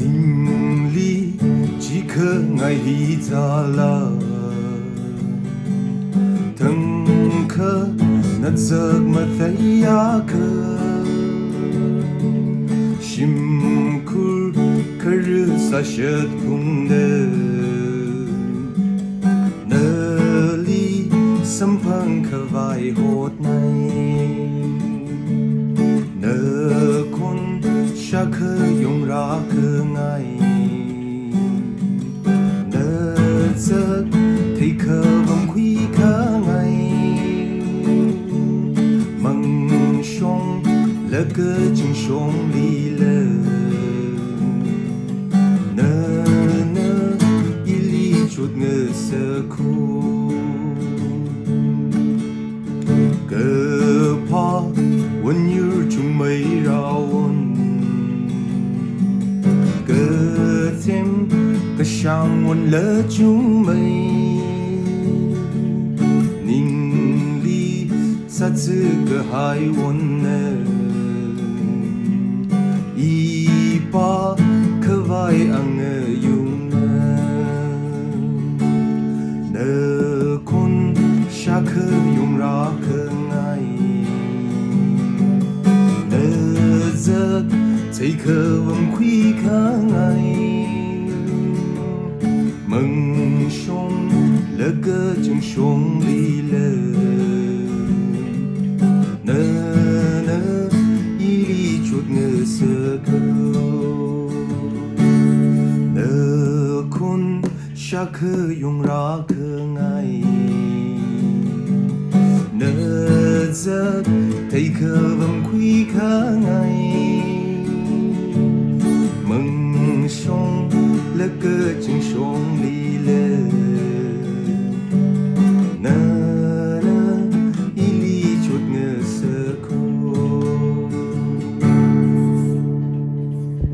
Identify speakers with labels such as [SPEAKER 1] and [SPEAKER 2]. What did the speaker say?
[SPEAKER 1] 明里即可爱伊扎拉，腾可那则么在呀可，心kur可日撒些空的，那里สัมพันธ์可vai hot nai，那คนชาเคยงรักไงเนเจอที่เคยบังคุยข้าไงมังชงและก็จึงชงลีเลเนเนอีลีจุดเงเสคูเกิดพอวันยูจุงไม่ราวนก็ช่างวันเลจุงไม่นิ่งลีสัตย์ก็หายวันเนอีป้าก็ไว้อังยุงเนคนชาเคยยงรักไงเนเจอที่เคยวันคุยข้าไง梦熊了个正熊里了，那一里出我色个，那คนชาเคยงรักไง那จะที่เคยบังคุยข้าไง梦熊了个正熊里了。